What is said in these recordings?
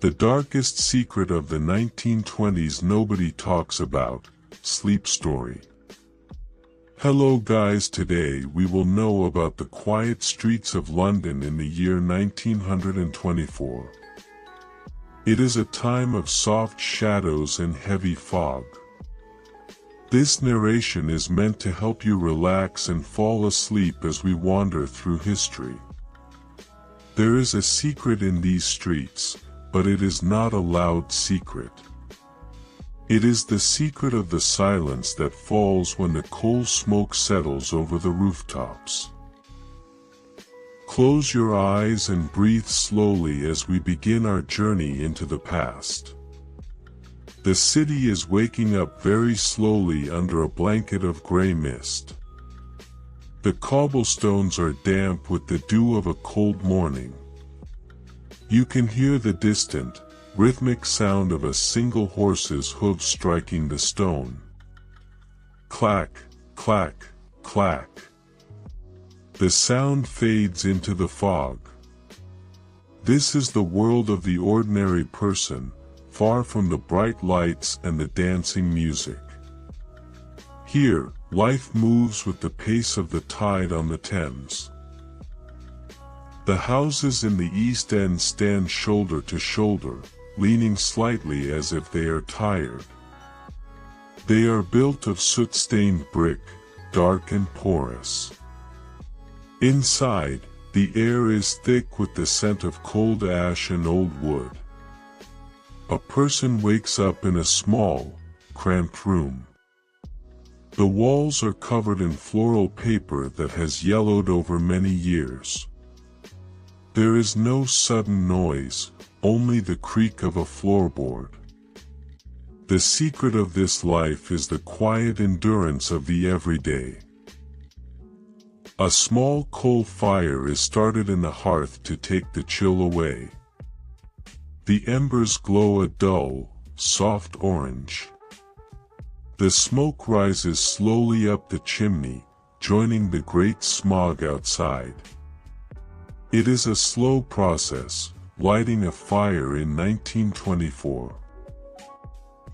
The darkest secret of the 1920s nobody talks about, sleep story. Hello guys, today we will know about the quiet streets of London in the year 1924. It is a time of soft shadows and heavy fog. This narration is meant to help you relax and fall asleep as we wander through history. There is a secret in these streets, but it is not a loud secret. It is the secret of the silence that falls when the coal smoke settles over the rooftops. Close your eyes and breathe slowly as we begin our journey into the past. The city is waking up very slowly under a blanket of gray mist. The cobblestones are damp with the dew of a cold morning. You can hear the distant, rhythmic sound of a single horse's hooves striking the stone. Clack, clack, clack. The sound fades into the fog. This is the world of the ordinary person, far from the bright lights and the dancing music. Here, life moves with the pace of the tide on the Thames. The houses in the East End stand shoulder to shoulder, leaning slightly as if they are tired. They are built of soot-stained brick, dark and porous. Inside, the air is thick with the scent of cold ash and old wood. A person wakes up in a small, cramped room. The walls are covered in floral paper that has yellowed over many years. There is no sudden noise, only the creak of a floorboard. The secret of this life is the quiet endurance of the everyday. A small coal fire is started in the hearth to take the chill away. The embers glow a dull, soft orange. The smoke rises slowly up the chimney, joining the great smog outside. It is a slow process, lighting a fire in 1924.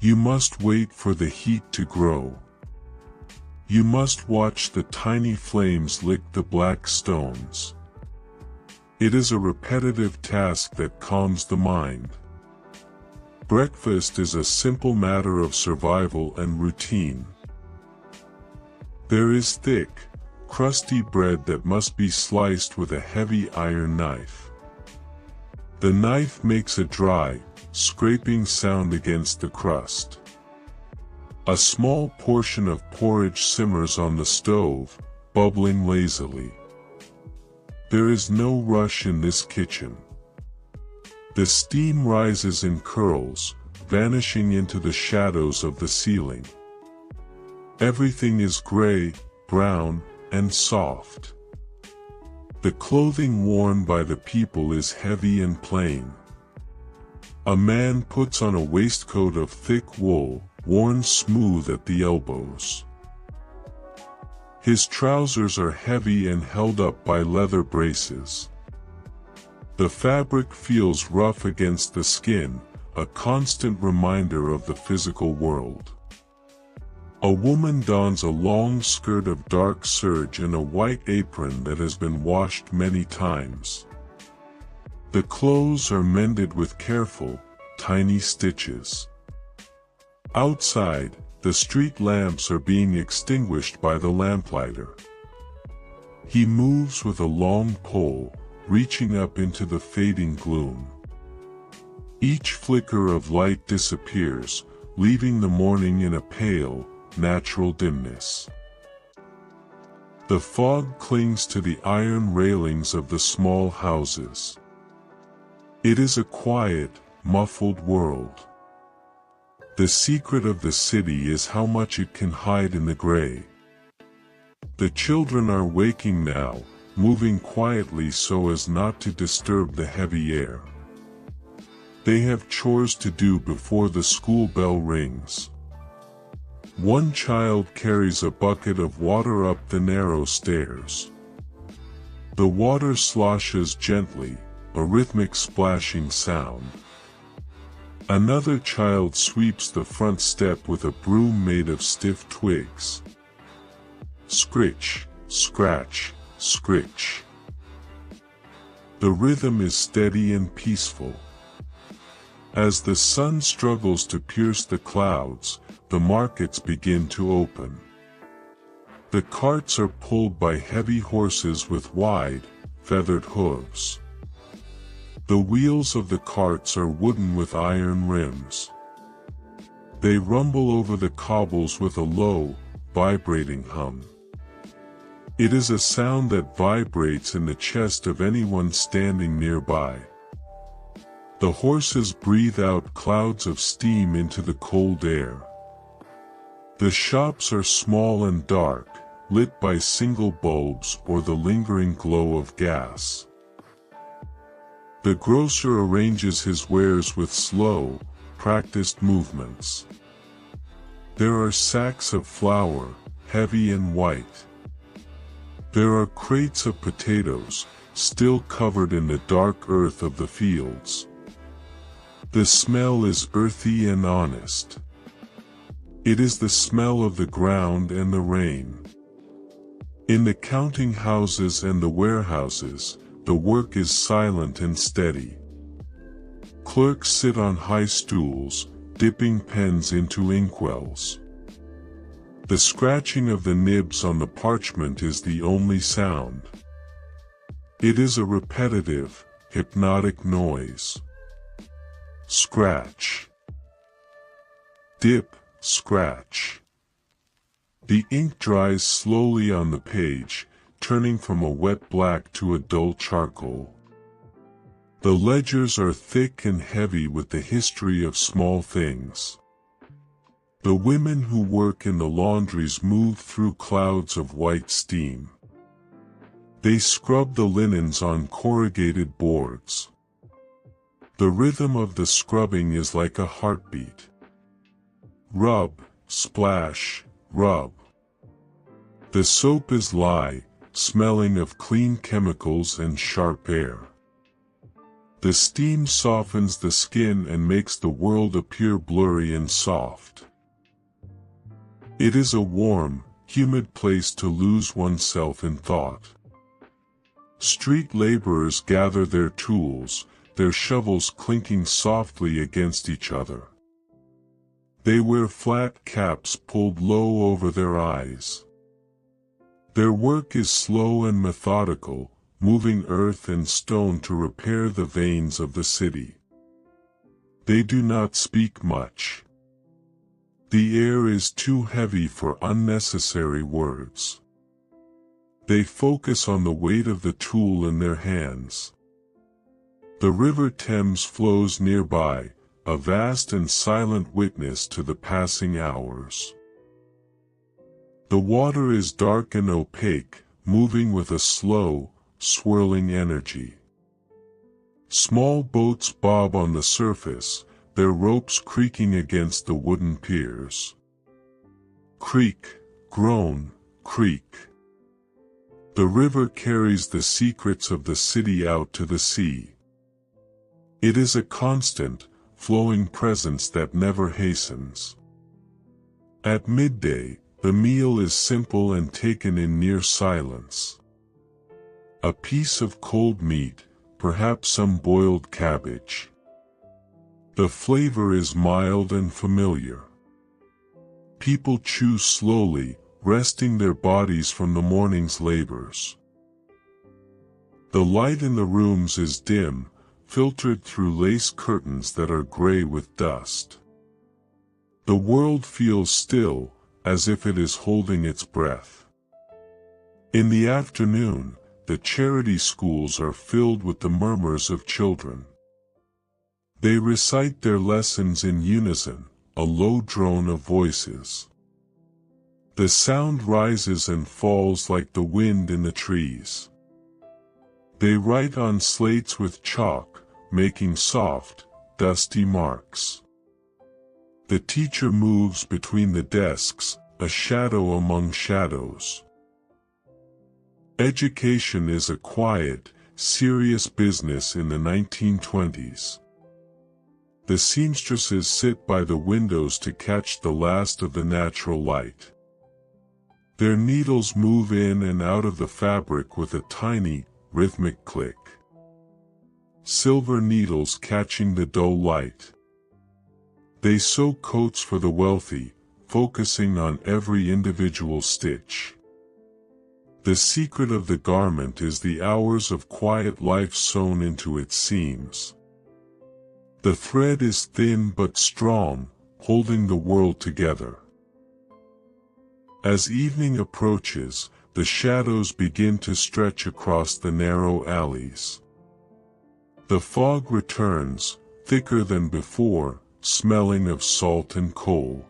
You must wait for the heat to grow. You must watch the tiny flames lick the black stones. It is a repetitive task that calms the mind. Breakfast is a simple matter of survival and routine. There is thick, crusty bread that must be sliced with a heavy iron knife. The knife makes a dry, scraping sound against the crust. A small portion of porridge simmers on the stove, bubbling lazily. There is no rush in this kitchen. The steam rises in curls, vanishing into the shadows of the ceiling. Everything is gray, brown, and soft. The clothing worn by the people is heavy and plain. A man puts on a waistcoat of thick wool, worn smooth at the elbows. His trousers are heavy and held up by leather braces. The fabric feels rough against the skin, a constant reminder of the physical world. A woman dons a long skirt of dark serge and a white apron that has been washed many times. The clothes are mended with careful, tiny stitches. Outside, the street lamps are being extinguished by the lamplighter. He moves with a long pole, reaching up into the fading gloom. Each flicker of light disappears, leaving the morning in a pale, natural dimness. The fog clings to the iron railings of the small houses. It is a quiet, muffled world. The secret of the city is how much it can hide in the gray. The children are waking now, moving quietly so as not to disturb the heavy air. They have chores to do before the school bell rings. One child carries a bucket of water up the narrow stairs. The water sloshes gently, a rhythmic splashing sound. Another child sweeps the front step with a broom made of stiff twigs. Scritch, scratch, scritch. The rhythm is steady and peaceful. As the sun struggles to pierce the clouds, the markets begin to open. The carts are pulled by heavy horses with wide, feathered hooves. The wheels of the carts are wooden with iron rims. They rumble over the cobbles with a low, vibrating hum. It is a sound that vibrates in the chest of anyone standing nearby. The horses breathe out clouds of steam into the cold air. The shops are small and dark, lit by single bulbs or the lingering glow of gas. The grocer arranges his wares with slow, practiced movements. There are sacks of flour, heavy and white. There are crates of potatoes, still covered in the dark earth of the fields. The smell is earthy and honest. It is the smell of the ground and the rain. In the counting houses and the warehouses, the work is silent and steady. Clerks sit on high stools, dipping pens into inkwells. The scratching of the nibs on the parchment is the only sound. It is a repetitive, hypnotic noise. Scratch. Dip, scratch. The ink dries slowly on the page, turning from a wet black to a dull charcoal. The ledgers are thick and heavy with the history of small things. The women who work in the laundries move through clouds of white steam. They scrub the linens on corrugated boards. The rhythm of the scrubbing is like a heartbeat. Rub, splash, rub. The soap is lye, smelling of clean chemicals and sharp air. The steam softens the skin and makes the world appear blurry and soft. It is a warm, humid place to lose oneself in thought. Street laborers gather their tools, their shovels clinking softly against each other. They wear flat caps pulled low over their eyes. Their work is slow and methodical, moving earth and stone to repair the veins of the city. They do not speak much. The air is too heavy for unnecessary words. They focus on the weight of the tool in their hands. The River Thames flows nearby, a vast and silent witness to the passing hours. The water is dark and opaque, moving with a slow, swirling energy. Small boats bob on the surface, their ropes creaking against the wooden piers. Creak, groan, creak. The river carries the secrets of the city out to the sea. It is a constant, flowing presence that never hastens. At midday, the meal is simple and taken in near silence. A piece of cold meat, perhaps some boiled cabbage. The flavor is mild and familiar. People chew slowly, resting their bodies from the morning's labors. The light in the rooms is dim, filtered through lace curtains that are gray with dust. The world feels still, as if it is holding its breath. In the afternoon, the charity schools are filled with the murmurs of children. They recite their lessons in unison, a low drone of voices. The sound rises and falls like the wind in the trees. They write on slates with chalk, making soft, dusty marks. The teacher moves between the desks, a shadow among shadows. Education is a quiet, serious business in the 1920s. The seamstresses sit by the windows to catch the last of the natural light. Their needles move in and out of the fabric with a tiny, rhythmic click. Silver needles catching the dull light. They sew coats for the wealthy, focusing on every individual stitch. The secret of the garment is the hours of quiet life sewn into its seams. The thread is thin but strong, holding the world together. As evening approaches, the shadows begin to stretch across the narrow alleys. The fog returns, thicker than before, smelling of salt and coal.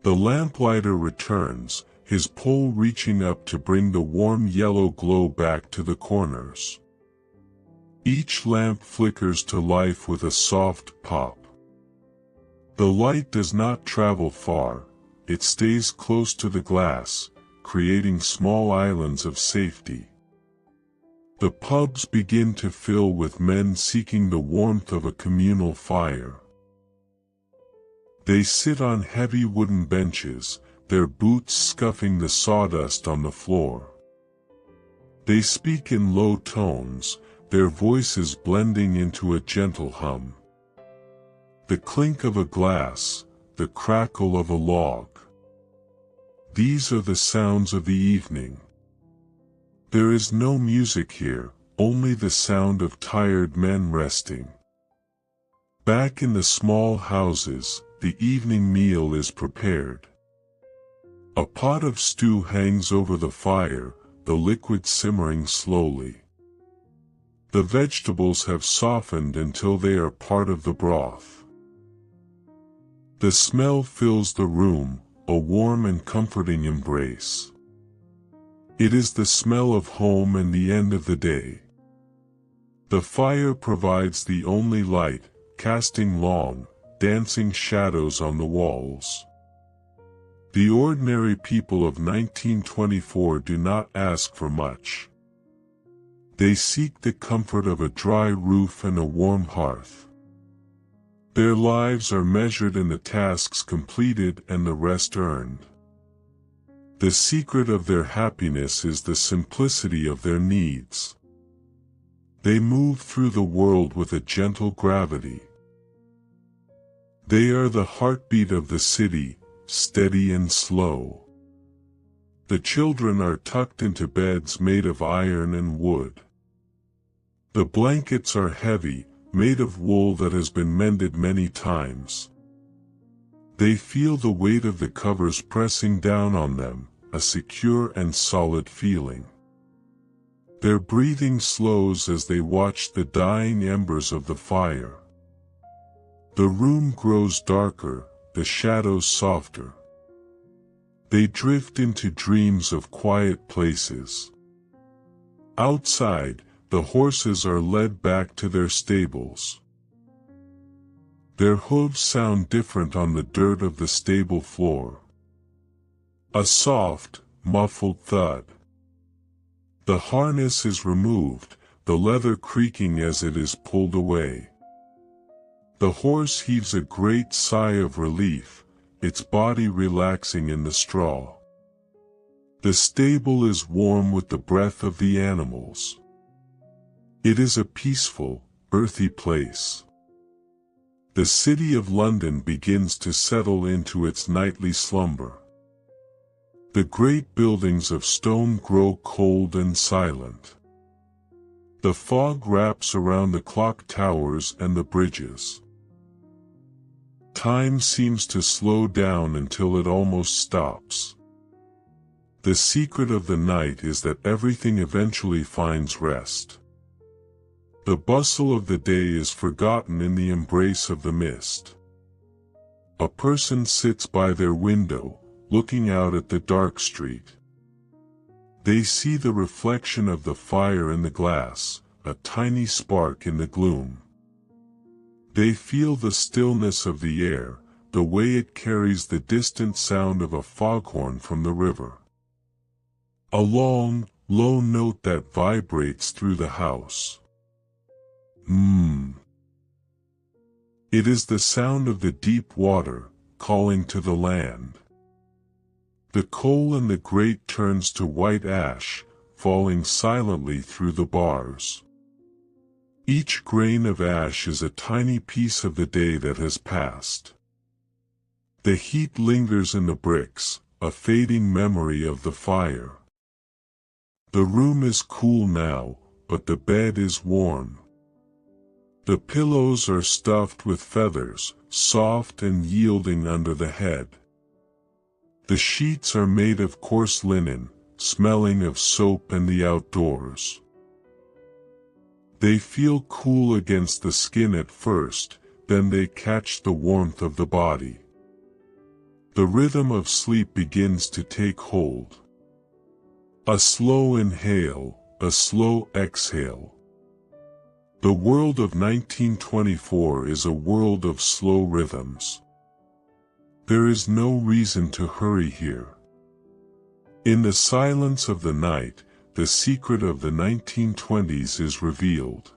The lamplighter returns, his pole reaching up to bring the warm yellow glow back to the corners. Each lamp flickers to life with a soft pop. The light does not travel far, it stays close to the glass, creating small islands of safety. The pubs begin to fill with men seeking the warmth of a communal fire. They sit on heavy wooden benches, their boots scuffing the sawdust on the floor. They speak in low tones, their voices blending into a gentle hum. The clink of a glass, the crackle of a log. These are the sounds of the evening. There is no music here, only the sound of tired men resting. Back in the small houses, the evening meal is prepared. A pot of stew hangs over the fire, the liquid simmering slowly. The vegetables have softened until they are part of the broth. The smell fills the room, a warm and comforting embrace. It is the smell of home and the end of the day. The fire provides the only light, casting long, dancing shadows on the walls. The ordinary people of 1924 do not ask for much. They seek the comfort of a dry roof and a warm hearth. Their lives are measured in the tasks completed and the rest earned. The secret of their happiness is the simplicity of their needs. They move through the world with a gentle gravity. They are the heartbeat of the city, steady and slow. The children are tucked into beds made of iron and wood. The blankets are heavy, made of wool that has been mended many times. They feel the weight of the covers pressing down on them, a secure and solid feeling. Their breathing slows as they watch the dying embers of the fire. The room grows darker, the shadows softer. They drift into dreams of quiet places. Outside, the horses are led back to their stables. Their hooves sound different on the dirt of the stable floor. A soft, muffled thud. The harness is removed, the leather creaking as it is pulled away. The horse heaves a great sigh of relief, its body relaxing in the straw. The stable is warm with the breath of the animals. It is a peaceful, earthy place. The city of London begins to settle into its nightly slumber. The great buildings of stone grow cold and silent. The fog wraps around the clock towers and the bridges. Time seems to slow down until it almost stops. The secret of the night is that everything eventually finds rest. The bustle of the day is forgotten in the embrace of the mist. A person sits by their window, looking out at the dark street. They see the reflection of the fire in the glass, a tiny spark in the gloom. They feel the stillness of the air, the way it carries the distant sound of a foghorn from the river. A long, low note that vibrates through the house. It is the sound of the deep water, calling to the land. The coal in the grate turns to white ash, falling silently through the bars. Each grain of ash is a tiny piece of the day that has passed. The heat lingers in the bricks, a fading memory of the fire. The room is cool now, but the bed is warm. The pillows are stuffed with feathers, soft and yielding under the head. The sheets are made of coarse linen, smelling of soap and the outdoors. They feel cool against the skin at first, then they catch the warmth of the body. The rhythm of sleep begins to take hold. A slow inhale, a slow exhale. The world of 1924 is a world of slow rhythms. There is no reason to hurry here. In the silence of the night, the secret of the 1920s is revealed.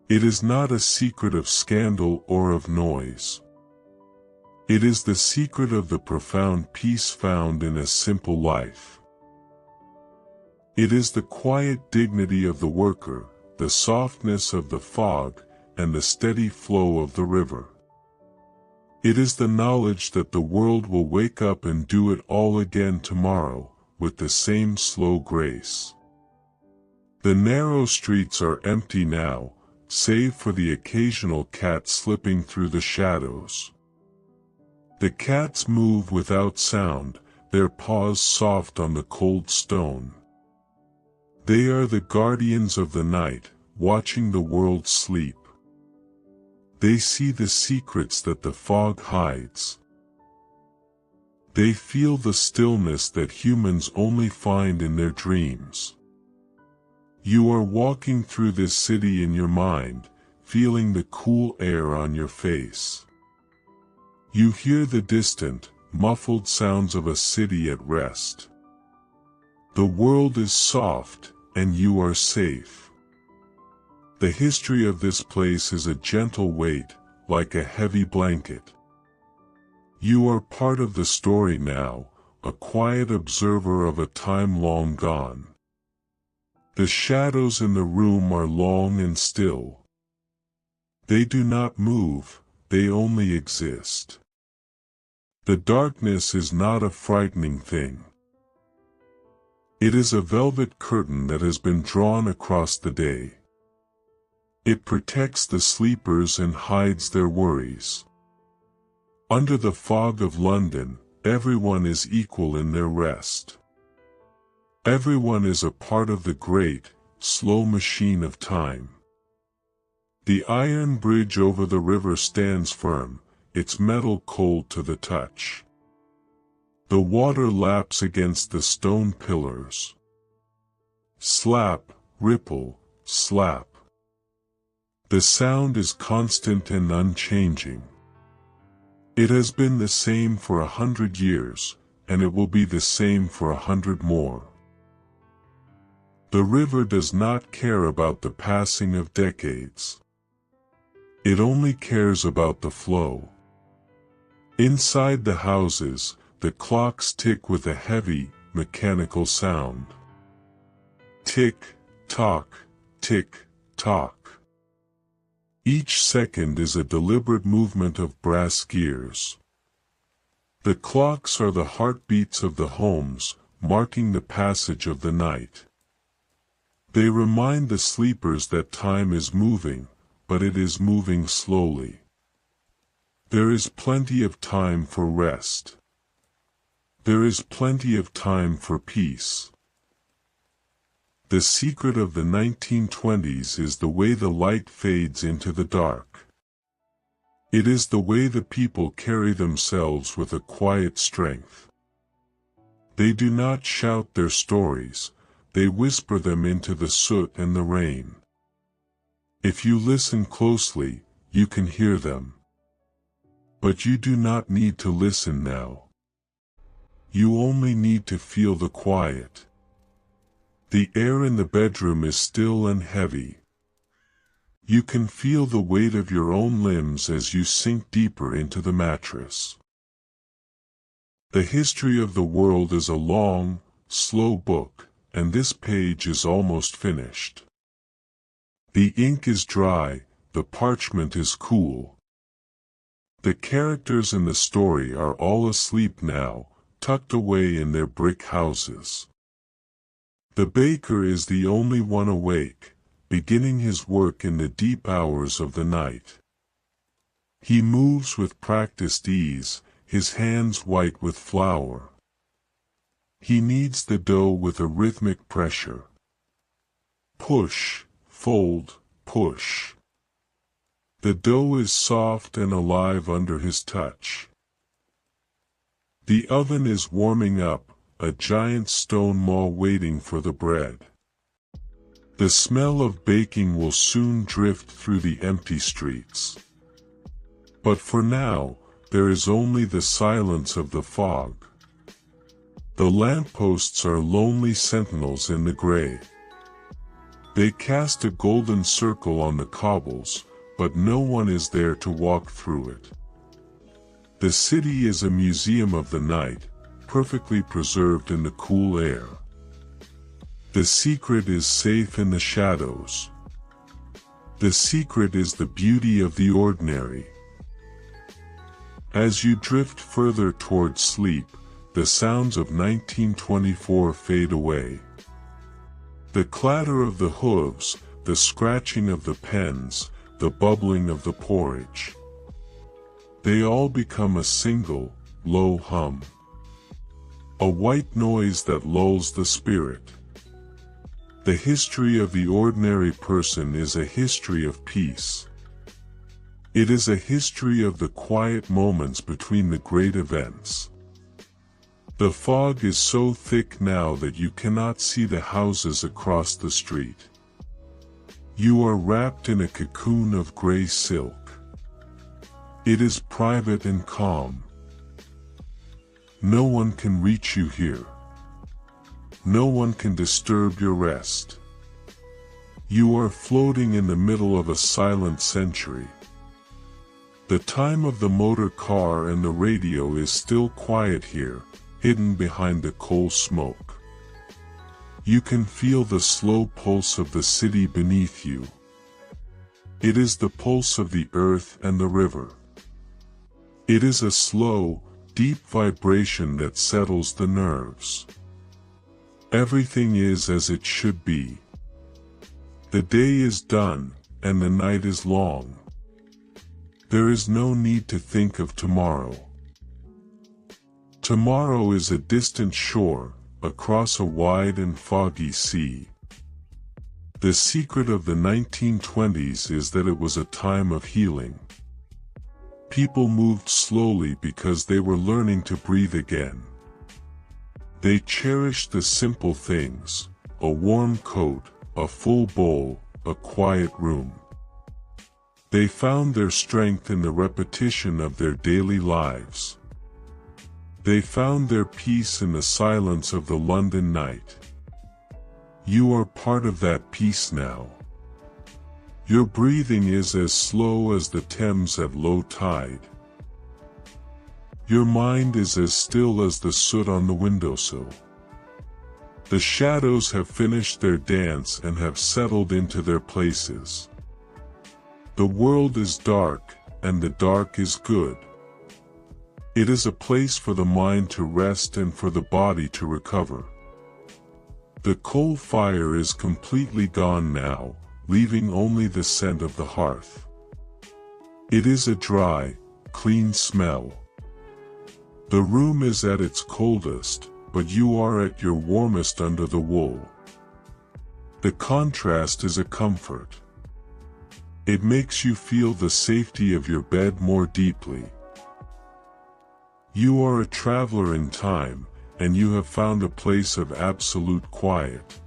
It is not a secret of scandal or of noise. It is the secret of the profound peace found in a simple life. It is the quiet dignity of the worker, the softness of the fog, and the steady flow of the river. It is the knowledge that the world will wake up and do it all again tomorrow, with the same slow grace. The narrow streets are empty now, save for the occasional cat slipping through the shadows. The cats move without sound, their paws soft on the cold stone. They are the guardians of the night, watching the world sleep. They see the secrets that the fog hides. They feel the stillness that humans only find in their dreams. You are walking through this city in your mind, feeling the cool air on your face. You hear the distant, muffled sounds of a city at rest. The world is soft, and you are safe. The history of this place is a gentle weight, like a heavy blanket. You are part of the story now, a quiet observer of a time long gone. The shadows in the room are long and still. They do not move, they only exist. The darkness is not a frightening thing. It is a velvet curtain that has been drawn across the day. It protects the sleepers and hides their worries. Under the fog of London, everyone is equal in their rest. Everyone is a part of the great, slow machine of time. The iron bridge over the river stands firm, its metal cold to the touch. The water laps against the stone pillars. Slap, ripple, slap. The sound is constant and unchanging. It has been the same for 100 years, and it will be the same for 100 more. The river does not care about the passing of decades. It only cares about the flow. Inside the houses, the clocks tick with a heavy, mechanical sound. Tick, tock, tick, tock. Each second is a deliberate movement of brass gears. The clocks are the heartbeats of the homes, marking the passage of the night. They remind the sleepers that time is moving, but it is moving slowly. There is plenty of time for rest. There is plenty of time for peace. The secret of the 1920s is the way the light fades into the dark. It is the way the people carry themselves with a quiet strength. They do not shout their stories, they whisper them into the soot and the rain. If you listen closely, you can hear them. But you do not need to listen now. You only need to feel the quiet. The air in the bedroom is still and heavy. You can feel the weight of your own limbs as you sink deeper into the mattress. The history of the world is a long, slow book, and this page is almost finished. The ink is dry, the parchment is cool. The characters in the story are all asleep now, tucked away in their brick houses. The baker is the only one awake, beginning his work in the deep hours of the night. He moves with practiced ease, his hands white with flour. He kneads the dough with a rhythmic pressure. Push, fold, push. The dough is soft and alive under his touch. The oven is warming up, a giant stone maw waiting for the bread. The smell of baking will soon drift through the empty streets. But for now, there is only the silence of the fog. The lampposts are lonely sentinels in the gray. They cast a golden circle on the cobbles, but no one is there to walk through it. The city is a museum of the night, perfectly preserved in the cool air. The secret is safe in the shadows. The secret is the beauty of the ordinary. As you drift further toward sleep, the sounds of 1924 fade away. The clatter of the hooves, the scratching of the pens, the bubbling of the porridge. They all become a single, low hum. A white noise that lulls the spirit. The history of the ordinary person is a history of peace. It is a history of the quiet moments between the great events. The fog is so thick now that you cannot see the houses across the street. You are wrapped in a cocoon of gray silk. It is private and calm. No one can reach you here. No one can disturb your rest. You are floating in the middle of a silent century. The time of the motor car and the radio is still quiet here, hidden behind the coal smoke. You can feel the slow pulse of the city beneath you. It is the pulse of the earth and the river. It is a slow, deep vibration that settles the nerves. Everything is as it should be. The day is done, and the night is long. There is no need to think of tomorrow. Tomorrow is a distant shore, across a wide and foggy sea. The secret of the 1920s is that it was a time of healing. People moved slowly because they were learning to breathe again. They cherished the simple things, a warm coat, a full bowl, a quiet room. They found their strength in the repetition of their daily lives. They found their peace in the silence of the London night. You are part of that peace now. Your breathing is as slow as the Thames at low tide. Your mind is as still as the soot on the windowsill. The shadows have finished their dance and have settled into their places. The world is dark, and the dark is good. It is a place for the mind to rest and for the body to recover. The coal fire is completely gone now, leaving only the scent of the hearth. It is a dry, clean smell. The room is at its coldest, but you are at your warmest under the wool. The contrast is a comfort. It makes you feel the safety of your bed more deeply. You are a traveler in time, and you have found a place of absolute quiet.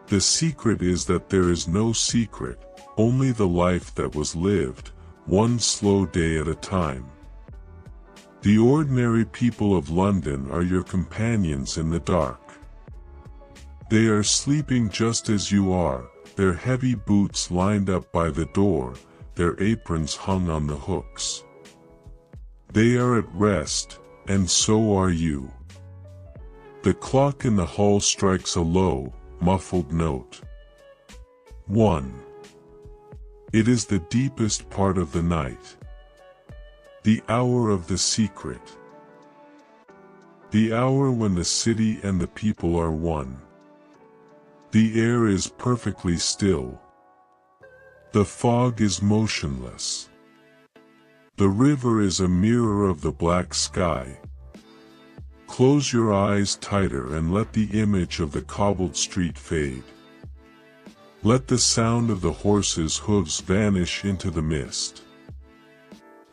The secret is that there is no secret, only the life that was lived, one slow day at a time. The ordinary people of London are your companions in the dark. They are sleeping just as you are, their heavy boots lined up by the door, their aprons hung on the hooks. They are at rest, and so are you. The clock in the hall strikes a low, muffled note. 1. It is the deepest part of the night. The hour of the secret. The hour when the city and the people are one. The air is perfectly still. The fog is motionless. The river is a mirror of the black sky. Close your eyes tighter and let the image of the cobbled street fade. Let the sound of the horses' hooves vanish into the mist.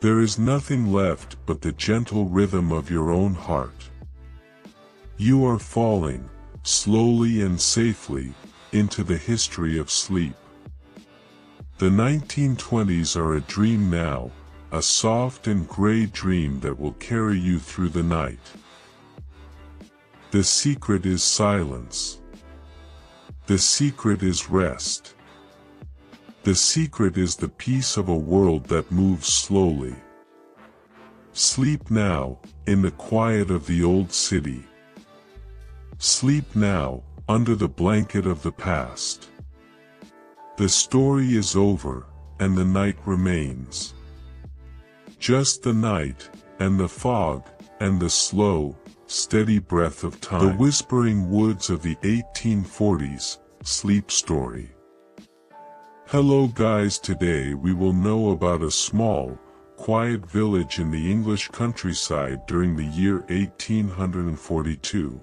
There is nothing left but the gentle rhythm of your own heart. You are falling, slowly and safely, into the history of sleep. The 1920s are a dream now, a soft and gray dream that will carry you through the night. The secret is silence. The secret is rest. The secret is the peace of a world that moves slowly. Sleep now, in the quiet of the old city. Sleep now, under the blanket of the past. The story is over, and the night remains. Just the night, and the fog, and the slow, steady breath of time. The whispering woods of the 1840s, sleep story. Hello guys, today we will know about a small, quiet village in the English countryside during the year 1842.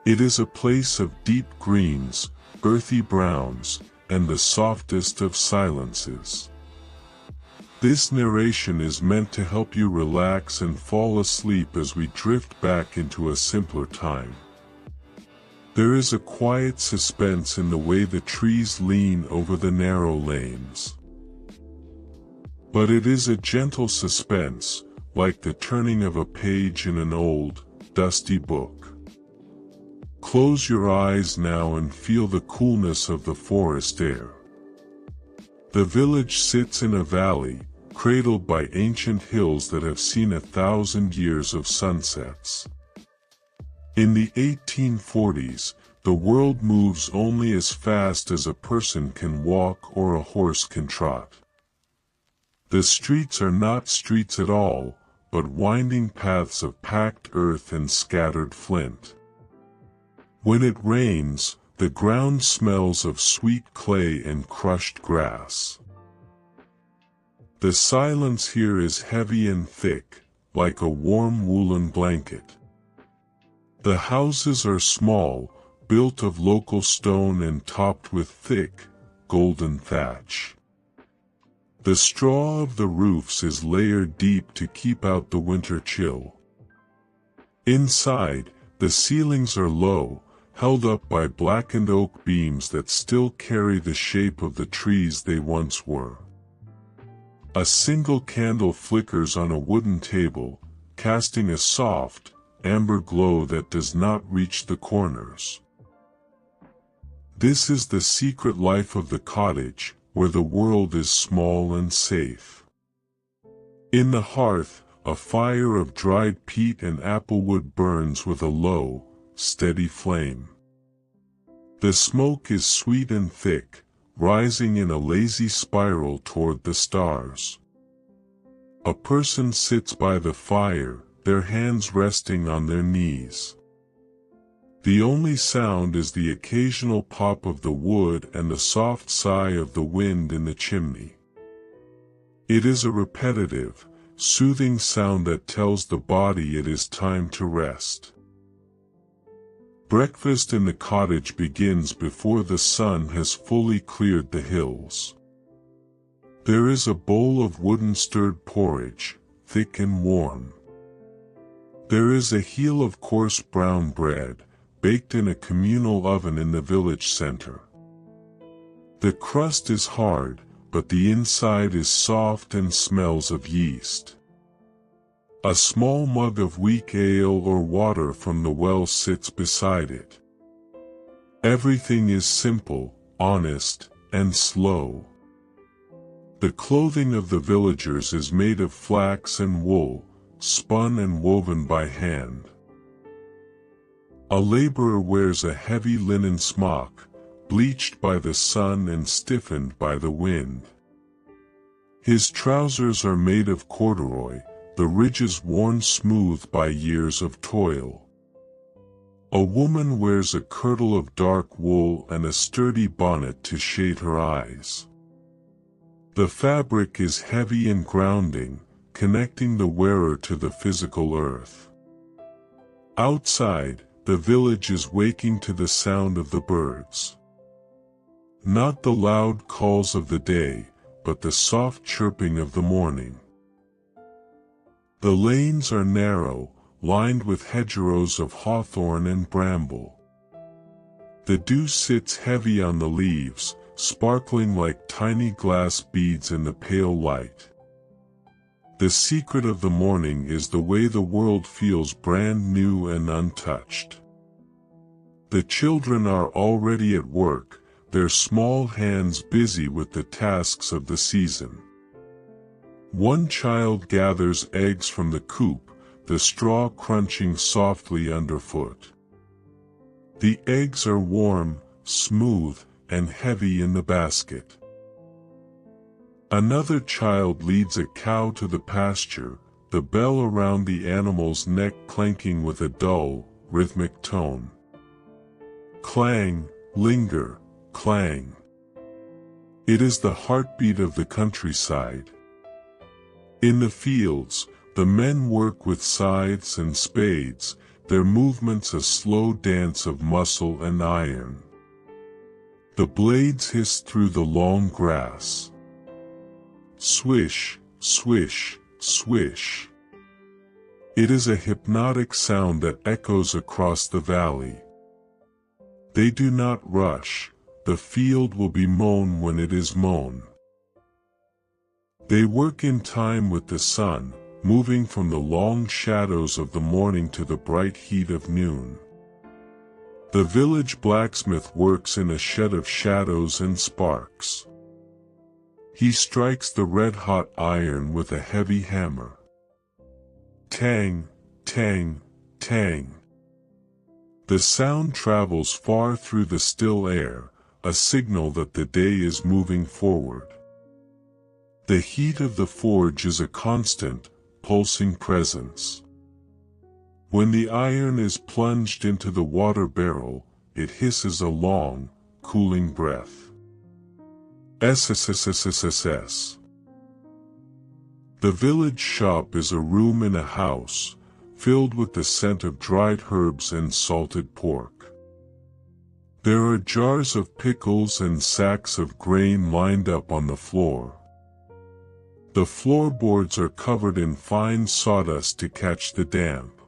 It is a place of deep greens, earthy browns, and the softest of silences. This narration is meant to help you relax and fall asleep as we drift back into a simpler time. There is a quiet suspense in the way the trees lean over the narrow lanes. But it is a gentle suspense, like the turning of a page in an old, dusty book. Close your eyes now and feel the coolness of the forest air. The village sits in a valley, cradled by ancient hills that have seen 1,000 years of sunsets. In the 1840s, the world moves only as fast as a person can walk or a horse can trot. The streets are not streets at all, but winding paths of packed earth and scattered flint. When it rains, the ground smells of sweet clay and crushed grass. The silence here is heavy and thick, like a warm woolen blanket. The houses are small, built of local stone and topped with thick, golden thatch. The straw of the roofs is layered deep to keep out the winter chill. Inside, the ceilings are low, held up by blackened oak beams that still carry the shape of the trees they once were. A single candle flickers on a wooden table, casting a soft, amber glow that does not reach the corners. This is the secret life of the cottage, where the world is small and safe. In the hearth, a fire of dried peat and applewood burns with a low, steady flame. The smoke is sweet and thick, rising in a lazy spiral toward the stars. A person sits by the fire, their hands resting on their knees. The only sound is the occasional pop of the wood and the soft sigh of the wind in the chimney. It is a repetitive, soothing sound that tells the body it is time to rest. Breakfast in the cottage begins before the sun has fully cleared the hills. There is a bowl of wooden-stirred porridge, thick and warm. There is a heel of coarse brown bread, baked in a communal oven in the village center. The crust is hard, but the inside is soft and smells of yeast. A small mug of weak ale or water from the well sits beside it. Everything is simple, honest, and slow. The clothing of the villagers is made of flax and wool, spun and woven by hand. A laborer wears a heavy linen smock, bleached by the sun and stiffened by the wind. His trousers are made of corduroy, the ridges worn smooth by years of toil. A woman wears a kirtle of dark wool and a sturdy bonnet to shade her eyes. The fabric is heavy and grounding, connecting the wearer to the physical earth. Outside, the village is waking to the sound of the birds. Not the loud calls of the day, but the soft chirping of the morning. The lanes are narrow, lined with hedgerows of hawthorn and bramble. The dew sits heavy on the leaves, sparkling like tiny glass beads in the pale light. The secret of the morning is the way the world feels brand new and untouched. The children are already at work, their small hands busy with the tasks of the season. One child gathers eggs from the coop, the straw crunching softly underfoot. The eggs are warm, smooth, and heavy in the basket. Another child leads a cow to the pasture, the bell around the animal's neck clanking with a dull, rhythmic tone. Clang, linger, clang. It is the heartbeat of the countryside. In the fields, the men work with scythes and spades, their movements a slow dance of muscle and iron. The blades hiss through the long grass. Swish, swish, swish. It is a hypnotic sound that echoes across the valley. They do not rush, the field will be mown when it is mown. They work in time with the sun, moving from the long shadows of the morning to the bright heat of noon. The village blacksmith works in a shed of shadows and sparks. He strikes the red-hot iron with a heavy hammer. Tang, tang, tang. The sound travels far through the still air, a signal that the day is moving forward. The heat of the forge is a constant, pulsing presence. When the iron is plunged into the water barrel, it hisses a long, cooling breath. SSSSSS. The village shop is a room in a house, filled with the scent of dried herbs and salted pork. There are jars of pickles and sacks of grain lined up on the floor. The floorboards are covered in fine sawdust to catch the damp.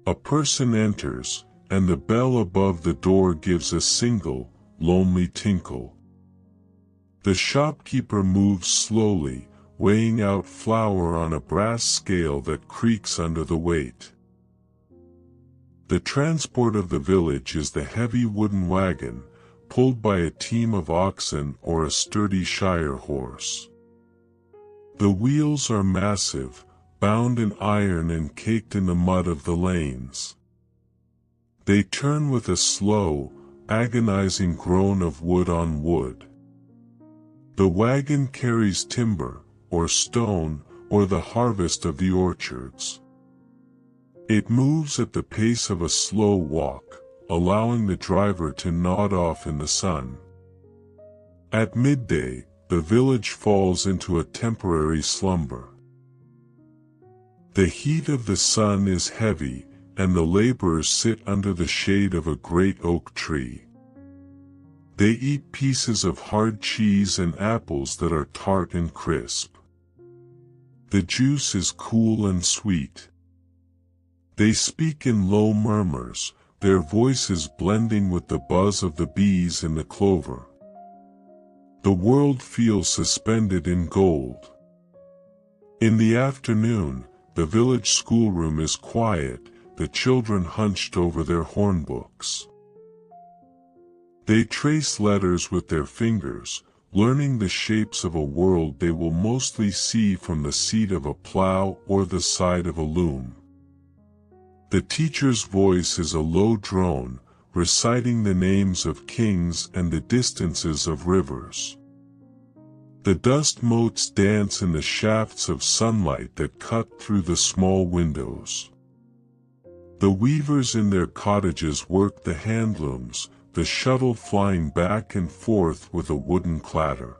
A person enters, and the bell above the door gives a single, lonely tinkle. The shopkeeper moves slowly, weighing out flour on a brass scale that creaks under the weight. The transport of the village is the heavy wooden wagon, pulled by a team of oxen or a sturdy shire horse. The wheels are massive, bound in iron and caked in the mud of the lanes. They turn with a slow, agonizing groan of wood on wood. The wagon carries timber, or stone, or the harvest of the orchards. It moves at the pace of a slow walk, allowing the driver to nod off in the sun. At midday, the village falls into a temporary slumber. The heat of the sun is heavy, and the laborers sit under the shade of a great oak tree. They eat pieces of hard cheese and apples that are tart and crisp. The juice is cool and sweet. They speak in low murmurs, their voices blending with the buzz of the bees in the clover. The world feels suspended in gold. In the afternoon, the village schoolroom is quiet, the children hunched over their hornbooks. They trace letters with their fingers, learning the shapes of a world they will mostly see from the seat of a plow or the side of a loom. The teacher's voice is a low drone, reciting the names of kings and the distances of rivers. The dust motes dance in the shafts of sunlight that cut through the small windows. The weavers in their cottages work the handlooms, the shuttle flying back and forth with a wooden clatter.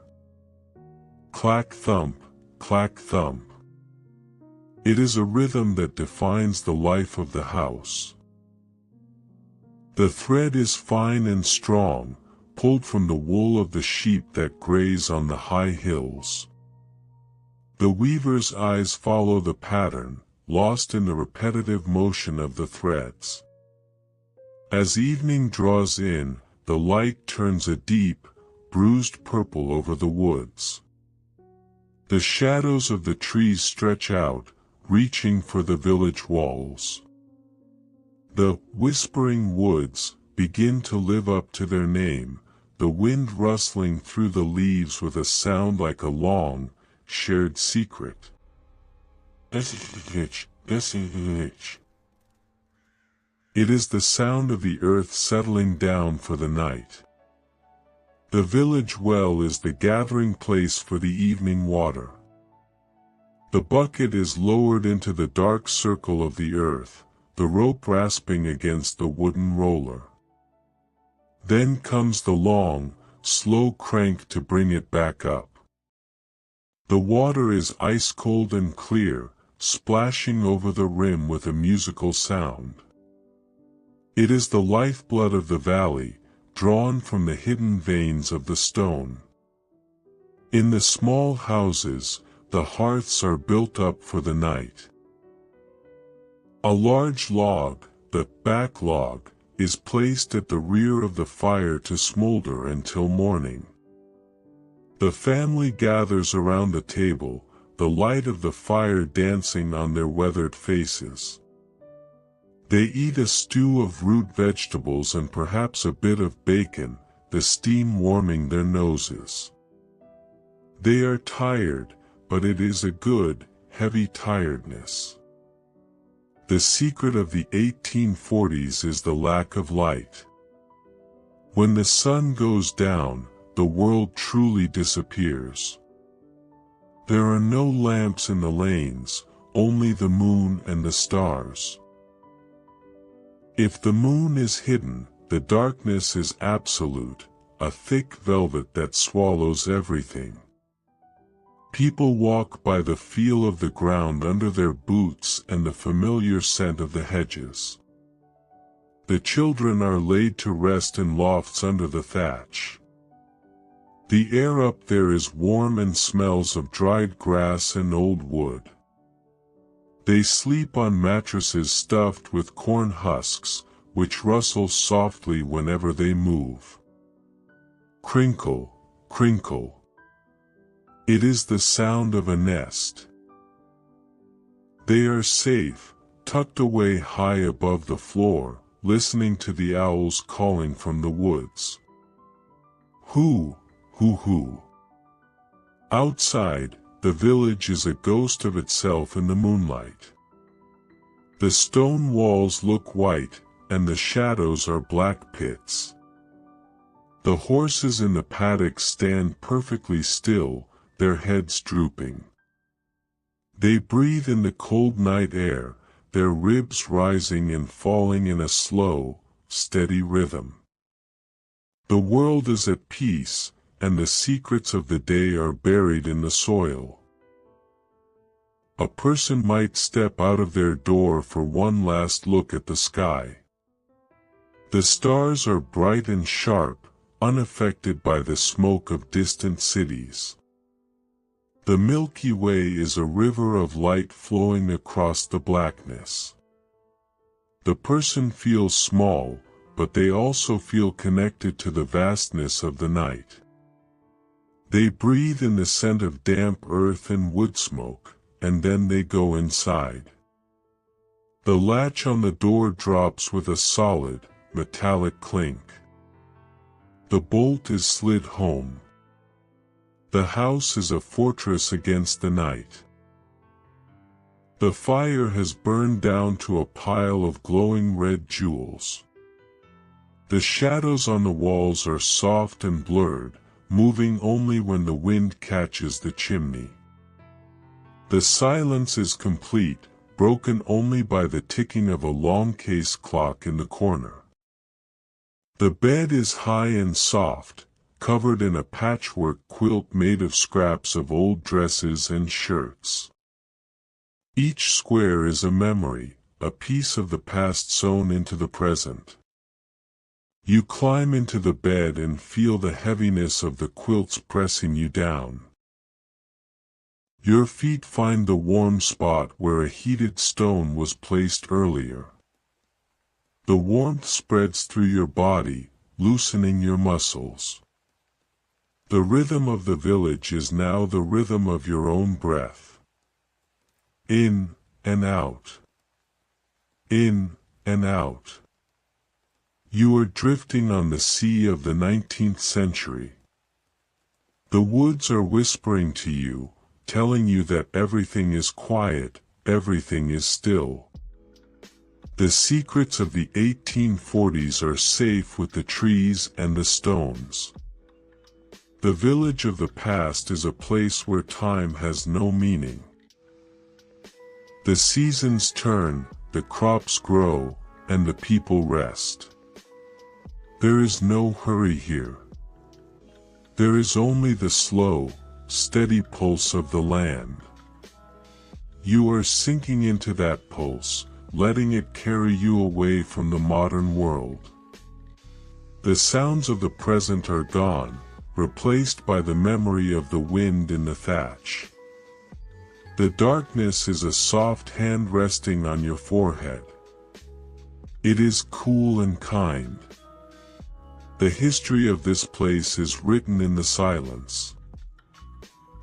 Clack thump, clack thump. It is a rhythm that defines the life of the house. The thread is fine and strong, pulled from the wool of the sheep that graze on the high hills. The weaver's eyes follow the pattern, lost in the repetitive motion of the threads. As evening draws in, the light turns a deep, bruised purple over the woods. The shadows of the trees stretch out, reaching for the village walls. The whispering woods begin to live up to their name, the wind rustling through the leaves with a sound like a long, shared secret. It is the sound of the earth settling down for the night. The village well is the gathering place for the evening water. The bucket is lowered into the dark circle of the earth, the rope rasping against the wooden roller. Then comes the long, slow crank to bring it back up. The water is ice-cold and clear, splashing over the rim with a musical sound. It is the lifeblood of the valley, drawn from the hidden veins of the stone. In the small houses, the hearths are built up for the night. A large log, the back log, is placed at the rear of the fire to smolder until morning. The family gathers around the table, the light of the fire dancing on their weathered faces. They eat a stew of root vegetables and perhaps a bit of bacon, the steam warming their noses. They are tired, but it is a good, heavy tiredness. The secret of the 1840s is the lack of light. When the sun goes down, the world truly disappears. There are no lamps in the lanes, only the moon and the stars. If the moon is hidden, the darkness is absolute, a thick velvet that swallows everything. People walk by the feel of the ground under their boots and the familiar scent of the hedges. The children are laid to rest in lofts under the thatch. The air up there is warm and smells of dried grass and old wood. They sleep on mattresses stuffed with corn husks, which rustle softly whenever they move. Crinkle, crinkle. It is the sound of a nest. They are safe, tucked away high above the floor, listening to the owls calling from the woods. Hoo, hoo hoo. Outside, the village is a ghost of itself in the moonlight. The stone walls look white, and the shadows are black pits. The horses in the paddock stand perfectly still, their heads drooping. They breathe in the cold night air, their ribs rising and falling in a slow, steady rhythm. The world is at peace, and the secrets of the day are buried in the soil. A person might step out of their door for one last look at the sky. The stars are bright and sharp, unaffected by the smoke of distant cities. The Milky Way is a river of light flowing across the blackness. The person feels small, but they also feel connected to the vastness of the night. They breathe in the scent of damp earth and wood smoke, and then they go inside. The latch on the door drops with a solid, metallic clink. The bolt is slid home. The house is a fortress against the night. The fire has burned down to a pile of glowing red jewels. The shadows on the walls are soft and blurred, moving only when the wind catches the chimney. The silence is complete, broken only by the ticking of a long case clock in the corner. The bed is high and soft, covered in a patchwork quilt made of scraps of old dresses and shirts. Each square is a memory, a piece of the past sewn into the present. You climb into the bed and feel the heaviness of the quilts pressing you down. Your feet find the warm spot where a heated stone was placed earlier. The warmth spreads through your body, loosening your muscles. The rhythm of the village is now the rhythm of your own breath. In and out. In and out. You are drifting on the sea of the 19th century. The woods are whispering to you, telling you that everything is quiet, everything is still. The secrets of the 1840s are safe with the trees and the stones. The village of the past is a place where time has no meaning. The seasons turn, the crops grow, and the people rest. There is no hurry here. There is only the slow, steady pulse of the land. You are sinking into that pulse, letting it carry you away from the modern world. The sounds of the present are gone, replaced by the memory of the wind in the thatch. The darkness is a soft hand resting on your forehead. It is cool and kind. The history of this place is written in the silence.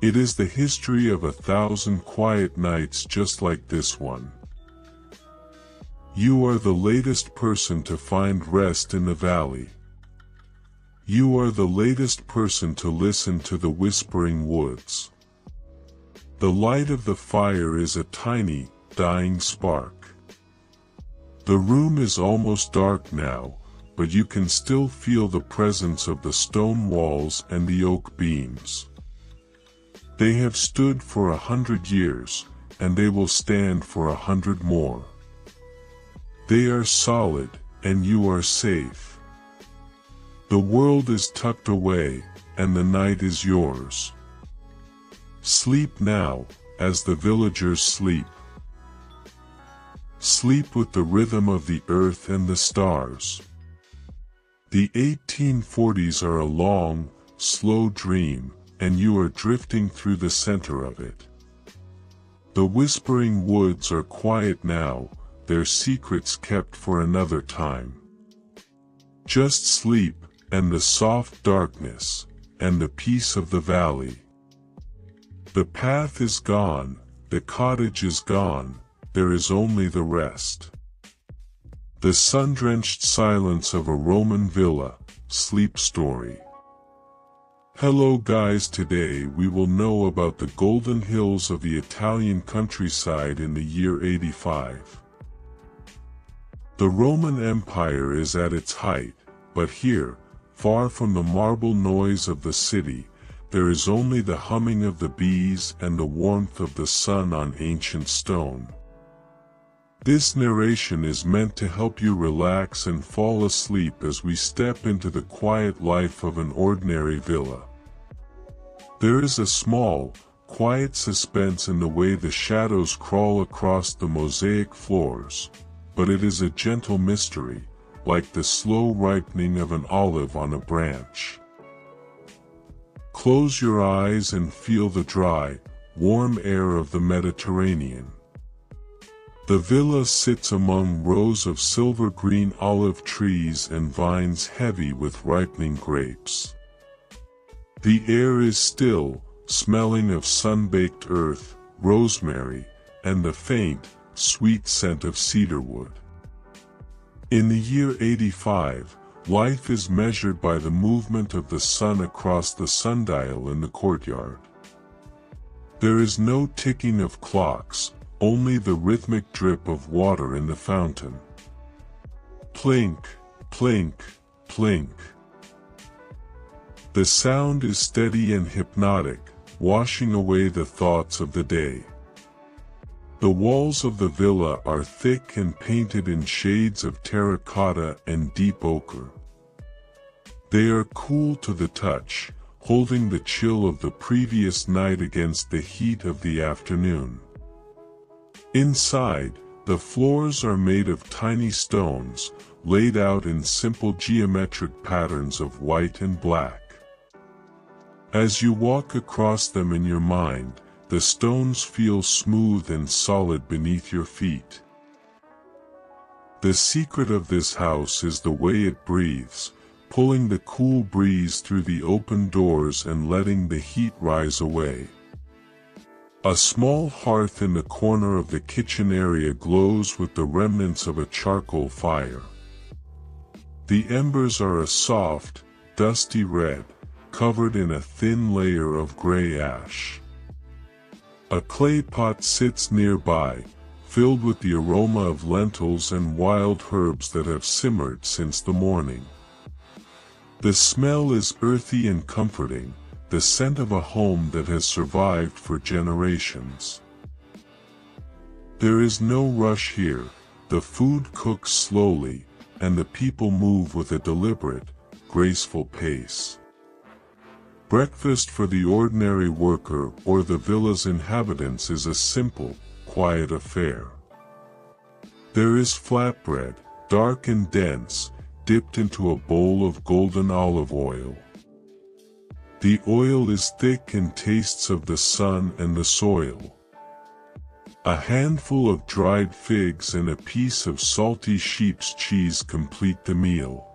It is the history of 1,000 quiet nights just like this one. You are the latest person to find rest in the valley. You are the latest person to listen to the whispering woods. The light of the fire is a tiny, dying spark. The room is almost dark now, but you can still feel the presence of the stone walls and the oak beams. They have stood for 100 years, and they will stand for 100 more. They are solid, and you are safe. The world is tucked away, and the night is yours. Sleep now, as the villagers sleep. Sleep with the rhythm of the earth and the stars. The 1840s are a long, slow dream, and you are drifting through the center of it. The whispering woods are quiet now, their secrets kept for another time. Just sleep, and the soft darkness, and the peace of the valley. The path is gone, the cottage is gone, there is only the rest. The sun-drenched silence of a Roman villa, sleep story. Hello guys, today we will know about the golden hills of the Italian countryside in the year 85. The Roman Empire is at its height, but here, far from the marble noise of the city, there is only the humming of the bees and the warmth of the sun on ancient stone. This narration is meant to help you relax and fall asleep as we step into the quiet life of an ordinary villa. There is a small, quiet suspense in the way the shadows crawl across the mosaic floors, but it is a gentle mystery, like the slow ripening of an olive on a branch. Close your eyes and feel the dry, warm air of the Mediterranean. The villa sits among rows of silver-green olive trees and vines heavy with ripening grapes. The air is still, smelling of sun-baked earth, rosemary, and the faint, sweet scent of cedarwood. In the year 85, Life is measured by the movement of the sun across the sundial in the courtyard. There is no ticking of clocks, only the rhythmic drip of water in the fountain. Plink, plink, plink. The sound is steady and hypnotic, washing away the thoughts of the day. The walls of the villa are thick and painted in shades of terracotta and deep ochre. They are cool to the touch, holding the chill of the previous night against the heat of the afternoon. Inside, the floors are made of tiny stones, laid out in simple geometric patterns of white and black. As you walk across them in your mind, the stones feel smooth and solid beneath your feet. The secret of this house is the way it breathes, pulling the cool breeze through the open doors and letting the heat rise away. A small hearth in the corner of the kitchen area glows with the remnants of a charcoal fire. The embers are a soft, dusty red, covered in a thin layer of gray ash. A clay pot sits nearby, filled with the aroma of lentils and wild herbs that have simmered since the morning. The smell is earthy and comforting, the scent of a home that has survived for generations. There is no rush here, the food cooks slowly, and the people move with a deliberate, graceful pace. Breakfast for the ordinary worker or the villa's inhabitants is a simple, quiet affair. There is flatbread, dark and dense, dipped into a bowl of golden olive oil. The oil is thick and tastes of the sun and the soil. A handful of dried figs and a piece of salty sheep's cheese complete the meal.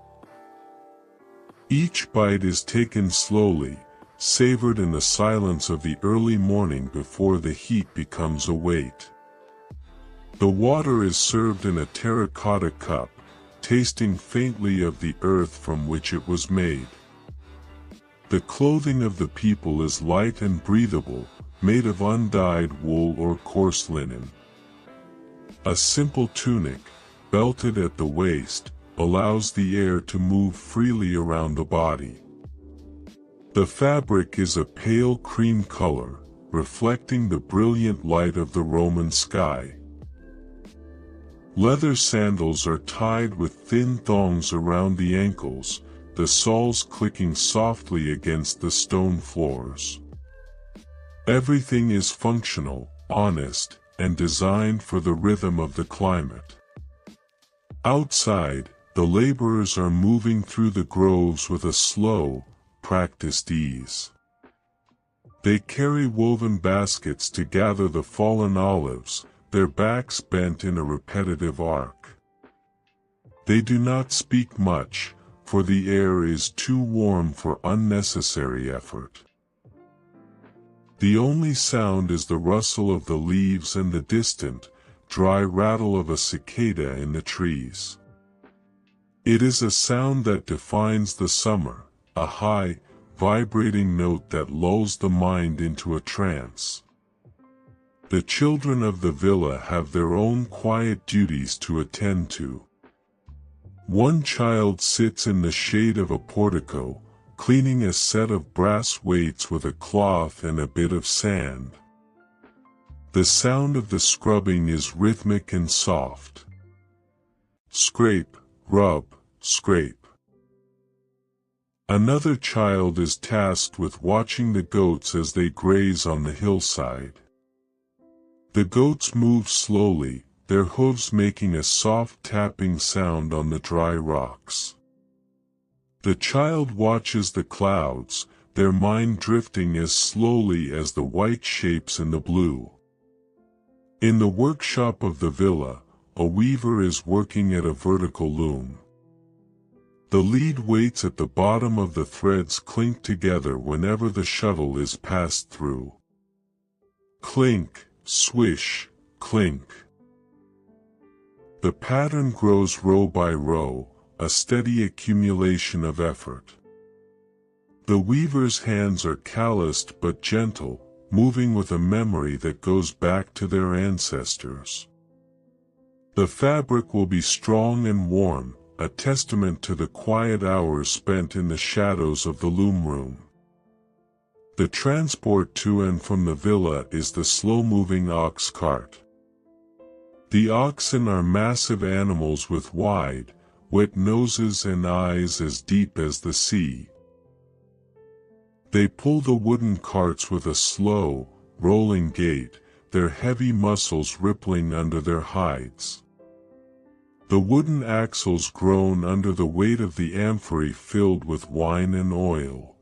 Each bite is taken slowly, savored in the silence of the early morning before the heat becomes a weight. The water is served in a terracotta cup, tasting faintly of the earth from which it was made. The clothing of the people is light and breathable, made of undyed wool or coarse linen. A simple tunic, belted at the waist, allows the air to move freely around the body. The fabric is a pale cream color, reflecting the brilliant light of the Roman sky. Leather sandals are tied with thin thongs around the ankles, the soles clicking softly against the stone floors. Everything is functional, honest, and designed for the rhythm of the climate. Outside, the laborers are moving through the groves with a slow, practiced ease. They carry woven baskets to gather the fallen olives, their backs bent in a repetitive arc. They do not speak much, for the air is too warm for unnecessary effort. The only sound is the rustle of the leaves and the distant, dry rattle of a cicada in the trees. It is a sound that defines the summer, a high, vibrating note that lulls the mind into a trance. The children of the villa have their own quiet duties to attend to. One child sits in the shade of a portico, cleaning a set of brass weights with a cloth and a bit of sand. The sound of the scrubbing is rhythmic and soft. Scrape, rub, scrape. Another child is tasked with watching the goats as they graze on the hillside. The goats move slowly, their hooves making a soft tapping sound on the dry rocks. The child watches the clouds, their mind drifting as slowly as the white shapes in the blue. In the workshop of the villa, a weaver is working at a vertical loom. The lead weights at the bottom of the threads clink together whenever the shuttle is passed through. Clink, swish, clink. The pattern grows row by row, a steady accumulation of effort. The weaver's hands are calloused but gentle, moving with a memory that goes back to their ancestors. The fabric will be strong and warm, a testament to the quiet hours spent in the shadows of the loom room. The transport to and from the villa is the slow-moving ox cart. The oxen are massive animals with wide, wet noses and eyes as deep as the sea. They pull the wooden carts with a slow, rolling gait, their heavy muscles rippling under their hides. The wooden axles groan under the weight of the amphorae filled with wine and oil.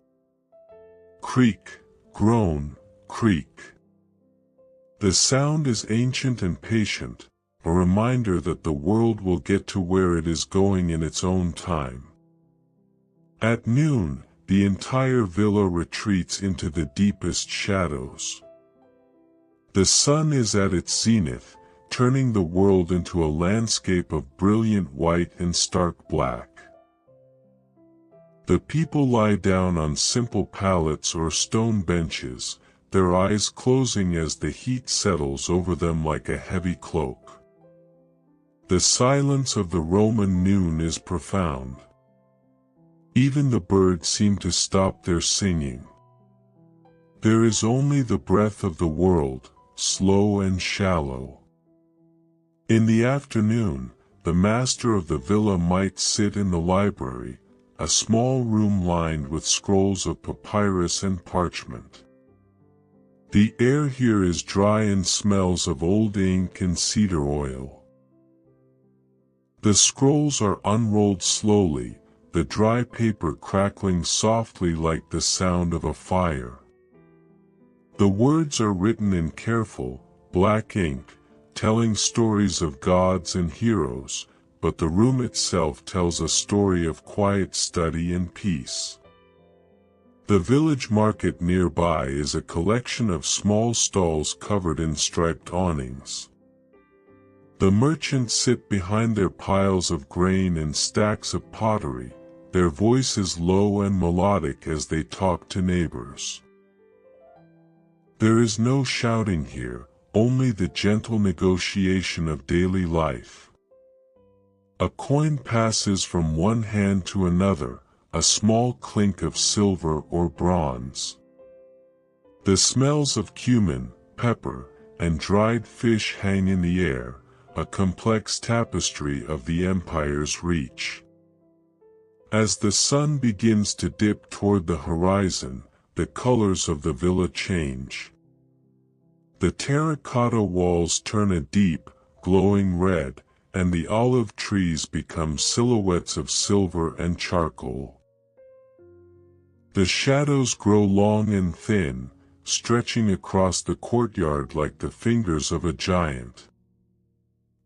Creak, groan, creak. The sound is ancient and patient, a reminder that the world will get to where it is going in its own time. At noon, the entire villa retreats into the deepest shadows. The sun is at its zenith, turning the world into a landscape of brilliant white and stark black. The people lie down on simple pallets or stone benches, their eyes closing as the heat settles over them like a heavy cloak. The silence of the Roman noon is profound. Even the birds seem to stop their singing. There is only the breath of the world, slow and shallow. In the afternoon, the master of the villa might sit in the library, a small room lined with scrolls of papyrus and parchment. The air here is dry and smells of old ink and cedar oil. The scrolls are unrolled slowly, the dry paper crackling softly like the sound of a fire. The words are written in careful, black ink, telling stories of gods and heroes, but the room itself tells a story of quiet study and peace. The village market nearby is a collection of small stalls covered in striped awnings. The merchants sit behind their piles of grain and stacks of pottery, their voices low and melodic as they talk to neighbors. There is no shouting here, only the gentle negotiation of daily life. A coin passes from one hand to another, a small clink of silver or bronze. The smells of cumin, pepper, and dried fish hang in the air, a complex tapestry of the empire's reach. As the sun begins to dip toward the horizon, the colors of the villa change. The terracotta walls turn a deep, glowing red, and the olive trees become silhouettes of silver and charcoal. The shadows grow long and thin, stretching across the courtyard like the fingers of a giant.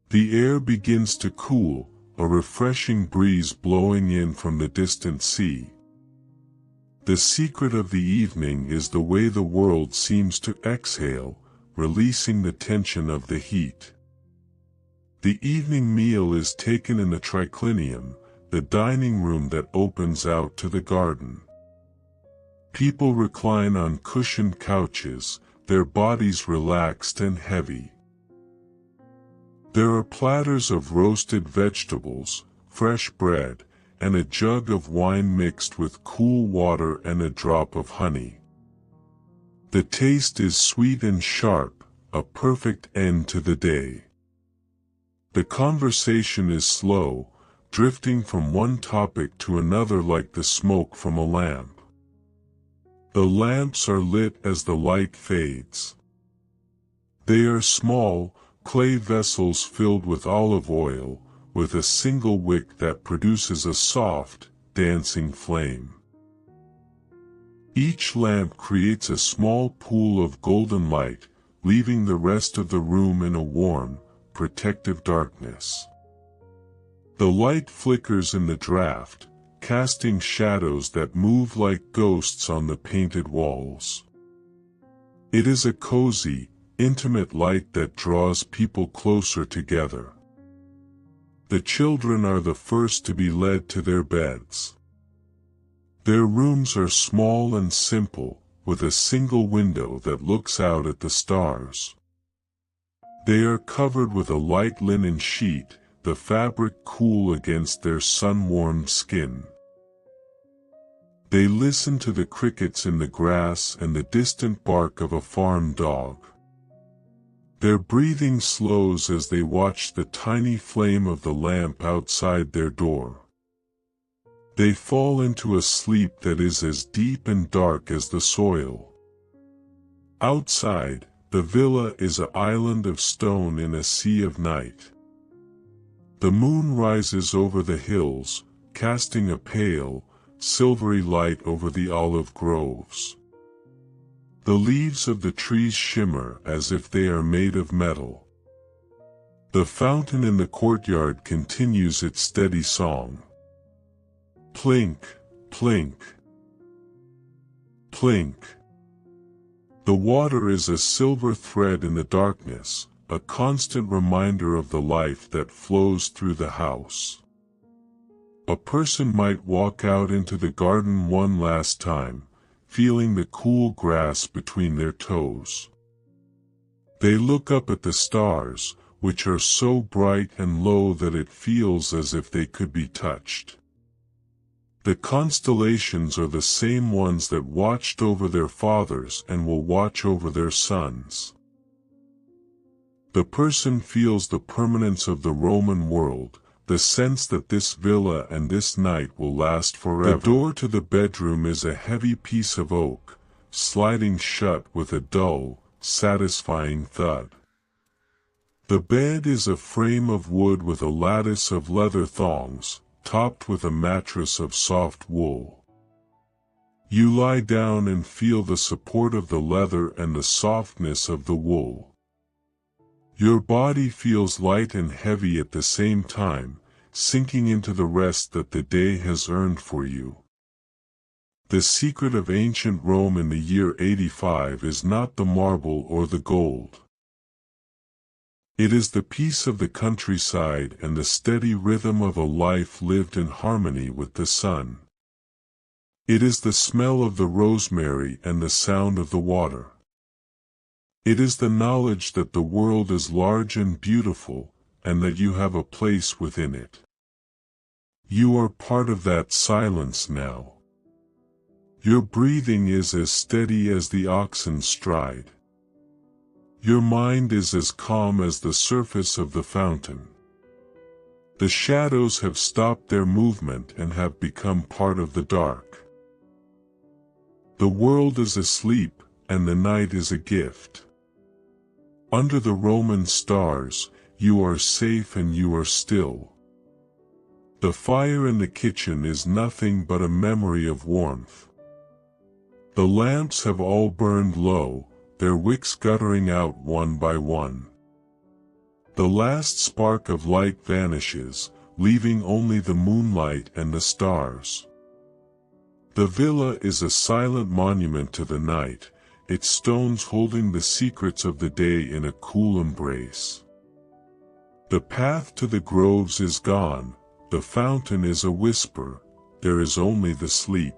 The air begins to cool, a refreshing breeze blowing in from the distant sea. The secret of the evening is the way the world seems to exhale, releasing the tension of the heat. The evening meal is taken in the triclinium, the dining room that opens out to the garden. People recline on cushioned couches, their bodies relaxed and heavy. There are platters of roasted vegetables, fresh bread, and a jug of wine mixed with cool water and a drop of honey. The taste is sweet and sharp, a perfect end to the day. The conversation is slow, drifting from one topic to another like the smoke from a lamp. The lamps are lit as the light fades. They are small, clay vessels filled with olive oil, with a single wick that produces a soft, dancing flame. Each lamp creates a small pool of golden light, leaving the rest of the room in a warm, protective darkness. The light flickers in the draught, casting shadows that move like ghosts on the painted walls. It is a cozy, intimate light that draws people closer together. The children are the first to be led to their beds. Their rooms are small and simple, with a single window that looks out at the stars. They are covered with a light linen sheet, the fabric cool against their sun-warmed skin. They listen to the crickets in the grass and the distant bark of a farm dog. Their breathing slows as they watch the tiny flame of the lamp outside their door. They fall into a sleep that is as deep and dark as the soil. Outside, the villa is an island of stone in a sea of night. The moon rises over the hills, casting a pale, silvery light over the olive groves. The leaves of the trees shimmer as if they are made of metal. The fountain in the courtyard continues its steady song. Plink, plink, plink. The water is a silver thread in the darkness, a constant reminder of the life that flows through the house. A person might walk out into the garden one last time, feeling the cool grass between their toes. They look up at the stars, which are so bright and low that it feels as if they could be touched. The constellations are the same ones that watched over their fathers and will watch over their sons. The person feels the permanence of the Roman world, the sense that this villa and this night will last forever. The door to the bedroom is a heavy piece of oak, sliding shut with a dull, satisfying thud. The bed is a frame of wood with a lattice of leather thongs, topped with a mattress of soft wool. You lie down and feel the support of the leather and the softness of the wool. Your body feels light and heavy at the same time, sinking into the rest that the day has earned for you. The secret of ancient Rome in the year 85 is not the marble or the gold. It is the peace of the countryside and the steady rhythm of a life lived in harmony with the sun. It is the smell of the rosemary and the sound of the water. It is the knowledge that the world is large and beautiful, and that you have a place within it. You are part of that silence now. Your breathing is as steady as the oxen's stride. Your mind is as calm as the surface of the fountain. The shadows have stopped their movement and have become part of the dark. The world is asleep, and the night is a gift. Under the Roman stars, you are safe and you are still. The fire in the kitchen is nothing but a memory of warmth. The lamps have all burned low, their wicks guttering out one by one. The last spark of light vanishes, leaving only the moonlight and the stars. The villa is a silent monument to the night, its stones holding the secrets of the day in a cool embrace. The path to the groves is gone, the fountain is a whisper, there is only the sleep.